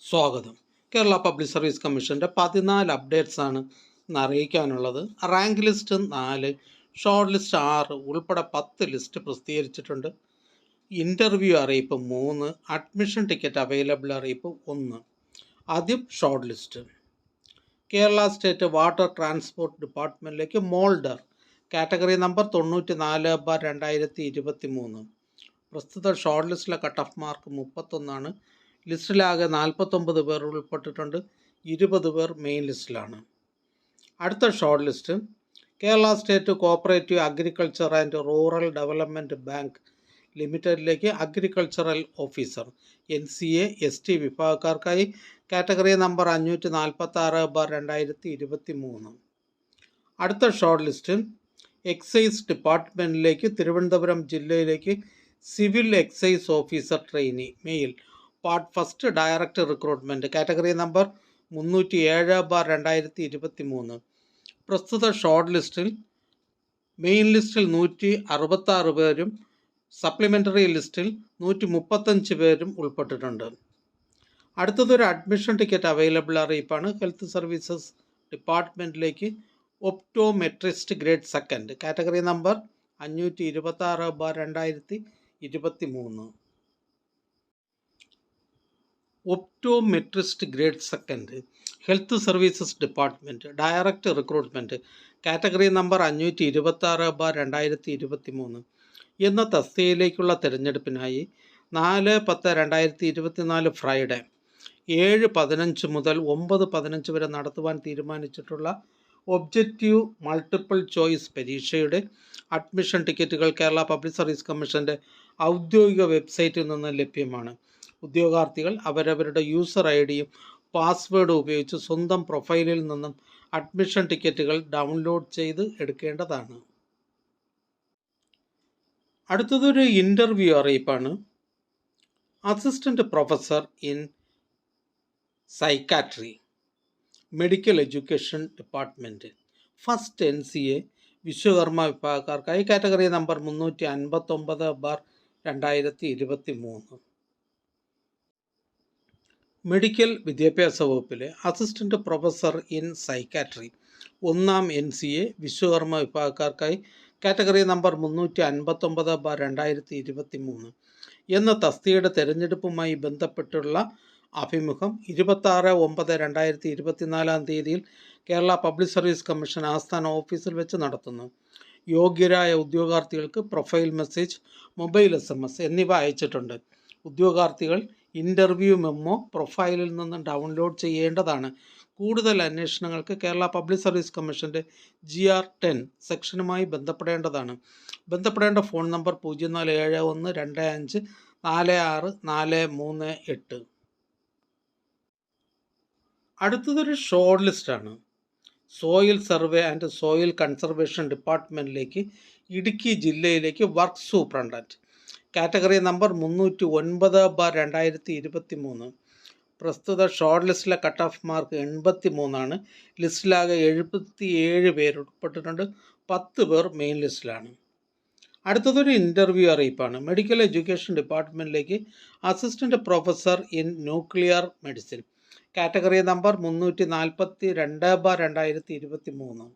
സ്വാഗതം. Kerala public service കമ്മീഷൻ്റെ 14 updates ആണ് ഇന്ന് അറിയിക്കാനുള്ളത്. റാങ്ക് ലിസ്റ്റ് 4, ഷോർട്ട് ലിസ്റ്റ് 6 ഉൾപ്പെടെ 10 ലിസ്റ്റ് പ്രസിദ്ധീകരിച്ചിട്ടുണ്ട്. ഇൻ്റർവ്യൂ അറിയിപ്പ് 3, അഡ്മിഷൻ ടിക്കറ്റ് അവൈലബിൾ അറിയിപ്പ് 1. ആദ്യം short list. Kerala state water transport ഡിപ്പാർട്ട്മെൻറ്റിലേക്ക് മോൾഡർ കാറ്റഗറി നമ്പർ 94/2023. പ്രസ്തുത ഷോർട്ട് ലിസ്റ്റിലെ കട്ട് ഓഫ് മാർക്ക് 31 ആണ്. ലിസ്റ്റിലാകെ 49 പേർ ഉൾപ്പെട്ടിട്ടുണ്ട്. 20 പേർ മെയിൻ ലിസ്റ്റിലാണ്. അടുത്ത short list Kerala state cooperative agriculture and rural development bank ലിമിറ്റഡിലേക്ക് അഗ്രികൾച്ചറൽ ഓഫീസർ NCA ST വിഭാഗക്കാർക്കായി കാറ്റഗറി നമ്പർ 546/2023. അടുത്ത ഷോർട്ട് ലിസ്റ്റ് എക്സൈസ് ഡിപ്പാർട്ട്മെൻറ്റിലേക്ക് തിരുവനന്തപുരം ജില്ലയിലേക്ക് civil excise officer trainee male part first direct recruitment category number 307/2023. പ്രസ്തുത ഷോർട്ട് ലിസ്റ്റിൽ main ലിസ്റ്റിൽ 166 പേരും supplementary ലിസ്റ്റിൽ 135 പേരും ഉൾപ്പെട്ടിട്ടുണ്ട്. അടുത്തതൊരു അഡ്മിഷൻ ടിക്കറ്റ് അവൈലബിൾ അറിയിപ്പാണ്. ഹെൽത്ത് സർവീസസ് ഡിപ്പാർട്ട്മെൻറ്റിലേക്ക് optometrist grade 2 category number 526/2023. Optometrist grade 2 health services department direct recruitment category number 526/2023 എന്ന തസ്തികയിലേക്കുള്ള തിരഞ്ഞെടുപ്പിനായി 4/10/2024 ഫ്രൈഡേ 7:15 മുതൽ 9:15 വരെ നടത്തുവാൻ തീരുമാനിച്ചിട്ടുള്ള ഒബ്ജക്റ്റീവ് മൾട്ടിപ്പിൾ ചോയ്സ് പരീക്ഷയുടെ അഡ്മിഷൻ ടിക്കറ്റുകൾ കേരള പബ്ലിക് സർവീസ് കമ്മീഷൻ്റെ ഔദ്യോഗിക വെബ്സൈറ്റിൽ നിന്ന് ലഭ്യമാണ്. ഉദ്യോഗാർത്ഥികൾ അവരവരുടെ യൂസർ ഐഡിയും പാസ്വേഡും ഉപയോഗിച്ച് സ്വന്തം പ്രൊഫൈലിൽ നിന്നും അഡ്മിഷൻ ടിക്കറ്റുകൾ ഡൗൺലോഡ് ചെയ്ത് എടുക്കേണ്ടതാണ്. അടുത്തതൊരു ഇൻ്റർവ്യൂ അറിയിപ്പാണ്. Assistant professor in psychiatry medical education department first NCA Vishwakarma വിഭാഗക്കാർക്കായി കാറ്റഗറി നമ്പർ 359/2023. മെഡിക്കൽ വിദ്യാഭ്യാസ വകുപ്പിലെ അസിസ്റ്റൻ്റ് പ്രൊഫസർ ഇൻ സൈക്കാട്രി 1ാം NCA വിശ്വകർമ്മ വിഭാഗക്കാർക്കായി കാറ്റഗറി നമ്പർ 359/2023 എന്ന തസ്തികയുടെ തിരഞ്ഞെടുപ്പുമായി ബന്ധപ്പെട്ടുള്ള അഭിമുഖം 26/9/2024 കേരള പബ്ലിക് സർവീസ് കമ്മീഷൻ ആസ്ഥാന ഓഫീസിൽ വെച്ച് നടത്തുന്നു. യോഗ്യരായ ഉദ്യോഗാർത്ഥികൾക്ക് പ്രൊഫൈൽ മെസ്സേജ്, മൊബൈൽ SMS എന്നിവ അയച്ചിട്ടുണ്ട്. ഉദ്യോഗാർത്ഥികൾ ഇൻ്റർവ്യൂ മെമ്മോ പ്രൊഫൈലിൽ നിന്ന് ഡൗൺലോഡ് ചെയ്യേണ്ടതാണ്. കൂടുതൽ അന്വേഷണങ്ങൾക്ക് കേരള പബ്ലിക് സർവീസ് കമ്മീഷൻ്റെ GR10 സെക്ഷനുമായി ബന്ധപ്പെടേണ്ടതാണ്. ബന്ധപ്പെടേണ്ട ഫോൺ നമ്പർ 047125464438. അടുത്തതൊരു ഷോർട്ട് ലിസ്റ്റാണ്. Soil survey and soil conservation ഡിപ്പാർട്ട്മെൻറ്റിലേക്ക് ഇടുക്കി ജില്ലയിലേക്ക് വർക്ക് സൂപ്രണ്ടൻറ്റ് കാറ്റഗറി നമ്പർ 309/2023. പ്രസ്തുത ഷോർട്ട് ലിസ്റ്റിലെ കട്ട് ഓഫ് മാർക്ക് 83 ആണ്. ലിസ്റ്റിലാകെ 77 പേർ ഉൾപ്പെട്ടിട്ടുണ്ട്. 10 പേർ മെയിൻ ലിസ്റ്റിലാണ്. അടുത്തതൊരു ഇൻ്റർവ്യൂ അറിയിപ്പാണ്. മെഡിക്കൽ എഡ്യൂക്കേഷൻ ഡിപ്പാർട്ട്മെൻറ്റിലേക്ക് assistant professor in nuclear medicine category number 342/2023.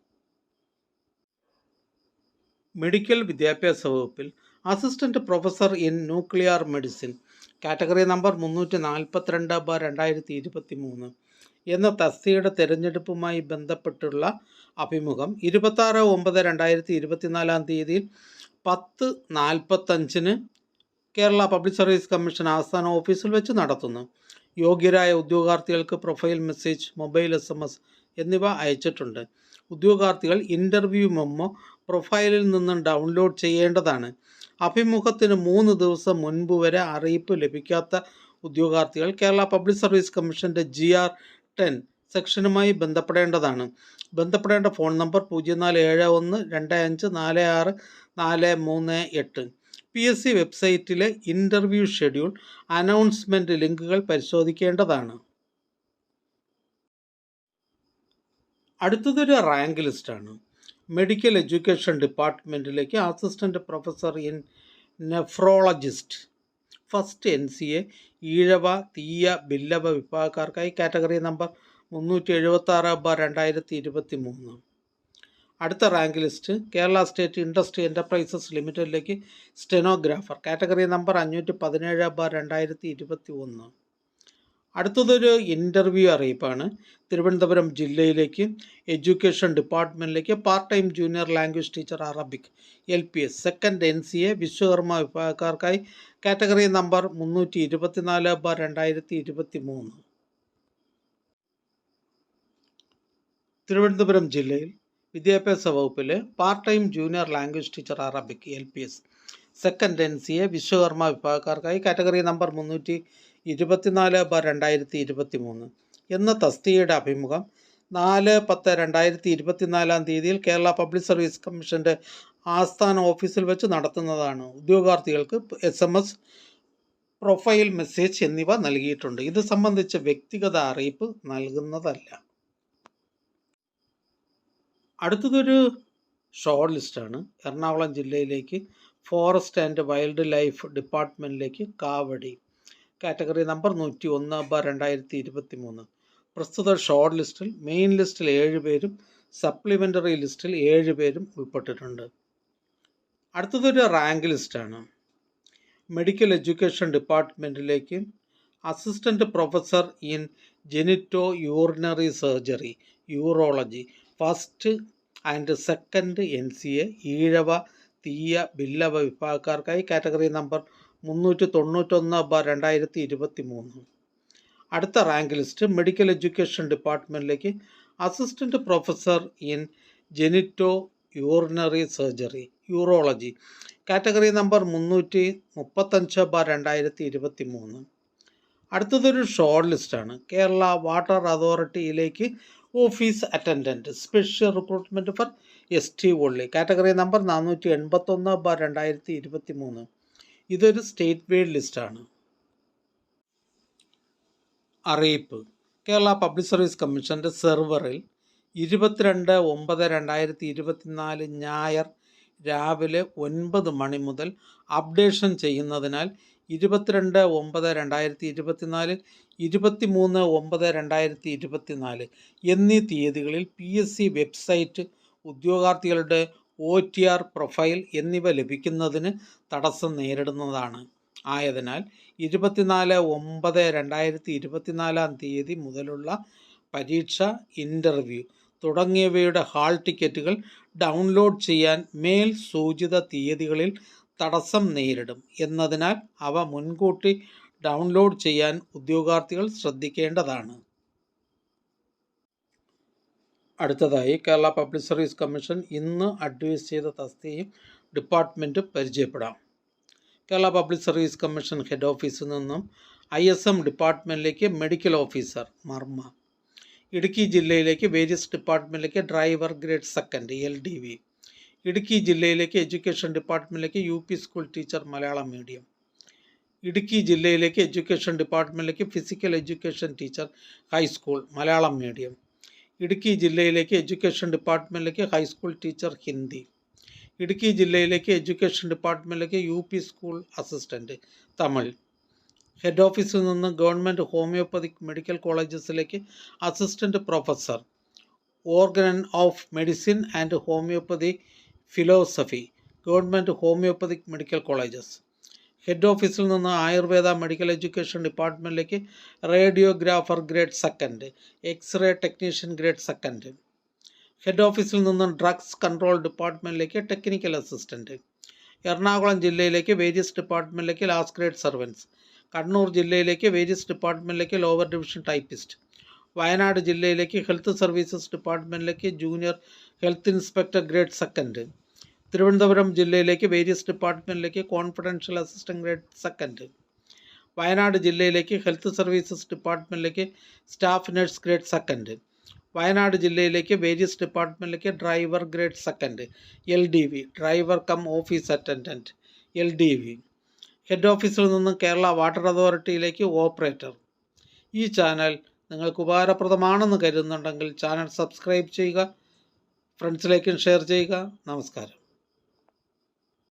Medical വിദ്യാഭ്യാസ വകുപ്പിൽ assistant professor in nuclear medicine category number 342/2023 എന്ന തസ്തികയുടെ തിരഞ്ഞെടുപ്പുമായി ബന്ധപ്പെട്ടുള്ള അഭിമുഖം 26/9/2024 10:45 കേരള പബ്ലിക് സർവീസ് കമ്മീഷൻ ആസ്ഥാന ഓഫീസിൽ വെച്ച് നടത്തുന്നു. യോഗ്യരായ ഉദ്യോഗാർത്ഥികൾക്ക് പ്രൊഫൈൽ മെസ്സേജ്, മൊബൈൽ SMS എന്നിവ അയച്ചിട്ടുണ്ട്. ഉദ്യോഗാർത്ഥികൾ ഇൻ്റർവ്യൂ മെമ്മോ പ്രൊഫൈലിൽ നിന്നും ഡൗൺലോഡ് ചെയ്യേണ്ടതാണ്. അഭിമുഖത്തിന് 3 ദിവസം മുൻപ് വരെ അറിയിപ്പ് ലഭിക്കാത്ത ഉദ്യോഗാർത്ഥികൾ കേരള പബ്ലിക് സർവീസ് കമ്മീഷൻ്റെ GR10 സെക്ഷനുമായി ബന്ധപ്പെടേണ്ടതാണ്. ബന്ധപ്പെടേണ്ട ഫോൺ നമ്പർ 047125464438. PSC വെബ്സൈറ്റിലെ ഇൻ്റർവ്യൂ ഷെഡ്യൂൾ, അനൗൺസ്മെൻറ്റ് ലിങ്കുകൾ പരിശോധിക്കേണ്ടതാണ്. അടുത്തതൊരു റാങ്ക് ലിസ്റ്റാണ്. മെഡിക്കൽ എഡ്യൂക്കേഷൻ ഡിപ്പാർട്ട്മെൻറ്റിലേക്ക് assistant professor in nephrologist first NCA Ezhava Thiyya Billava വിഭാഗക്കാർക്കായി കാറ്റഗറി നമ്പർ 376/2023. അടുത്ത rank list Kerala state industry enterprises ലിമിറ്റഡിലേക്ക് സ്റ്റെനോഗ്രാഫർ കാറ്റഗറി നമ്പർ 517/2021. അടുത്തതൊരു ഇൻ്റർവ്യൂ അറിയിപ്പാണ്. തിരുവനന്തപുരം ജില്ലയിലേക്ക് എഡ്യൂക്കേഷൻ ഡിപ്പാർട്ട്മെൻറ്റിലേക്ക് part time junior language teacher Arabic LPS second NCA Vishwakarma വിഭാഗക്കാർക്കായി കാറ്റഗറി നമ്പർ 324/2023. തിരുവനന്തപുരം ജില്ലയിൽ വിദ്യാഭ്യാസ വകുപ്പിൽ part time junior language teacher Arabic LPS second NCA Vishwakarma വിഭാഗക്കാർക്കായി കാറ്റഗറി നമ്പർ 324/2023 എന്ന തസ്തികയുടെ അഭിമുഖം 4/10/2024 കേരള പബ്ലിക് സർവീസ് കമ്മീഷൻ്റെ ആസ്ഥാന ഓഫീസിൽ വെച്ച് നടത്തുന്നതാണ്. ഉദ്യോഗാർത്ഥികൾക്ക് SMS, പ്രൊഫൈൽ മെസ്സേജ് എന്നിവ നൽകിയിട്ടുണ്ട്. ഇത് സംബന്ധിച്ച് വ്യക്തിഗത അറിയിപ്പ് നൽകുന്നതല്ല. അടുത്തതൊരു ഷോർട്ട് ലിസ്റ്റാണ്. എറണാകുളം ജില്ലയിലേക്ക് ഫോറസ്റ്റ് ആൻഡ് വൈൽഡ് ലൈഫ് ഡിപ്പാർട്ട്മെൻറ്റിലേക്ക് കാവടി കാറ്റഗറി നമ്പർ 101/2023. പ്രസ്തുത ഷോർട്ട് ലിസ്റ്റിൽ മെയിൻ ലിസ്റ്റിൽ 7 പേരും സപ്ലിമെൻ്ററി ലിസ്റ്റിൽ 7 പേരും ഉൾപ്പെട്ടിട്ടുണ്ട്. അടുത്തതൊരു റാങ്ക് ലിസ്റ്റാണ്. മെഡിക്കൽ എഡ്യൂക്കേഷൻ ഡിപ്പാർട്ട്മെൻറ്റിലേക്ക് assistant professor in genito urinary surgery urology first and second NCA Ezhava Thiyya Billava വിഭാഗക്കാർക്കായി കാറ്റഗറി നമ്പർ 391/2023. അടുത്ത റാങ്ക് ലിസ്റ്റ് മെഡിക്കൽ എഡ്യൂക്കേഷൻ ഡിപ്പാർട്ട്മെൻറ്റിലേക്ക് assistant professor in genito urinary surgery urology category number 335/2023. അടുത്തതൊരു ഷോർട്ട് ലിസ്റ്റാണ്. കേരള വാട്ടർ അതോറിറ്റിയിലേക്ക് office attendant special recruitment for ST only category number 481/2023. ഇതൊരു state wide ലിസ്റ്റാണ്. അറിയിപ്പ് Kerala public service കമ്മീഷൻ്റെ സെർവറിൽ 22/9/2024 ഞായർ രാവിലെ 9 മണി മുതൽ അപ്ഡേഷൻ ചെയ്യുന്നതിനാൽ 22/9/2024, 23/9/2024 എന്നീ തീയതികളിൽ PSC വെബ്സൈറ്റ് ഉദ്യോഗാർത്ഥികളുടെ OTR പ്രൊഫൈൽ എന്നിവ ലഭിക്കുന്നതിന് തടസ്സം നേരിടുന്നതാണ്. ആയതിനാൽ 24/9/2024 മുതലുള്ള പരീക്ഷ, ഇൻ്റർവ്യൂ തുടങ്ങിയവയുടെ ഹാൾ ടിക്കറ്റുകൾ ഡൗൺലോഡ് ചെയ്യാൻ മേൽ സൂചിത തീയതികളിൽ തടസ്സം നേരിടും എന്നതിനാൽ അവ മുൻകൂട്ടി ഡൗൺലോഡ് ചെയ്യാൻ ഉദ്യോഗാർത്ഥികൾ ശ്രദ്ധിക്കേണ്ടതാണ്. അടുത്തതായി കേരള പബ്ലിക് സർവീസ് കമ്മീഷൻ ഇന്ന് അഡ്വൈസ് ചെയ്ത തസ്തികയും ഡിപ്പാർട്ട്മെൻറ്റും പരിചയപ്പെടാം. Kerala public service commission head ഓഫീസിൽ നിന്നും ISM ഡിപ്പാർട്ട്മെൻറ്റിലേക്ക് മെഡിക്കൽ ഓഫീസർ മർമ്മ, ഇടുക്കി ജില്ലയിലേക്ക് വേരിയസ് ഡിപ്പാർട്ട്മെൻറ്റിലേക്ക് driver grade second LDV, Idukki ജില്ലയിലേക്ക് എഡ്യൂക്കേഷൻ ഡിപ്പാർട്ട്മെൻറ്റിലേക്ക് UP school teacher Malayalam medium, Idukki ജില്ലയിലേക്ക് എഡ്യൂക്കേഷൻ ഡിപ്പാർട്ട്മെൻറ്റിലേക്ക് physical education teacher high school Malayalam medium, Idukki ജില്ലയിലേക്ക് എഡ്യൂക്കേഷൻ ഡിപ്പാർട്ട്മെൻറ്റിലേക്ക് ഹൈസ്കൂൾ ടീച്ചർ ഹിന്ദി, ഇടുക്കി ജില്ലയിലേക്ക് എഡ്യൂക്കേഷൻ ഡിപ്പാർട്ട്മെൻറ്റിലേക്ക് UP school assistant Tamil. Head ഓഫീസിൽ നിന്ന് ഗവൺമെൻറ് ഹോമിയോപ്പതിക് മെഡിക്കൽ കോളേജസിലേക്ക് assistant professor organ of medicine and homoeopathy philosophy government homoeopathic medical colleges. Head ഓഫീസിൽ നിന്ന് ആയുർവേദ മെഡിക്കൽ എഡ്യൂക്കേഷൻ ഡിപ്പാർട്ട്മെൻറ്റിലേക്ക് radiographer grade second, x-ray technician grade second. Head ഓഫീസിൽ നിന്ന് drugs control ഡിപ്പാർട്ട്മെൻറ്റിലേക്ക് technical assistant. Ernakulam ജില്ലയിലേക്ക് വേരിയസ് ഡിപ്പാർട്ട്മെൻറ്റിലേക്ക് last grade servants. Kannur ജില്ലയിലേക്ക് various ഡിപ്പാർട്ട്മെൻറ്റിലേക്ക് ലോവർ ഡിവിഷൻ ടൈപ്പിസ്റ്റ്. വയനാട് ജില്ലയിലേക്ക് ഹെൽത്ത് സർവീസസ് ഡിപ്പാർട്ട്മെൻറ്റിലേക്ക് junior health inspector grade second. Thiruvananthapuram ജില്ലയിലേക്ക് വേരിയസ് ഡിപ്പാർട്ട്മെൻറ്റിലേക്ക് confidential assistant grade second. Wayanad ജില്ലയിലേക്ക് ഹെൽത്ത് സർവീസസ് ഡിപ്പാർട്ട്മെൻറ്റിലേക്ക് staff nurse grade second. Wayanad ജില്ലയിലേക്ക് വേരിയസ് ഡിപ്പാർട്ട്മെൻറ്റിലേക്ക് driver grade second LDV, driver cum office attendant LDV. Head ഓഫീസിൽ നിന്നും കേരള വാട്ടർ അതോറിറ്റിയിലേക്ക് ഓപ്പറേറ്റർ. ഈ ചാനൽ നിങ്ങൾക്ക് ഉപകാരപ്രദമാണെന്ന് കരുതുന്നുണ്ടെങ്കിൽ ചാനൽ സബ്സ്ക്രൈബ് ചെയ്യുക, ഫ്രണ്ട്സിലേക്കും ഷെയർ ചെയ്യുക. നമസ്കാരം.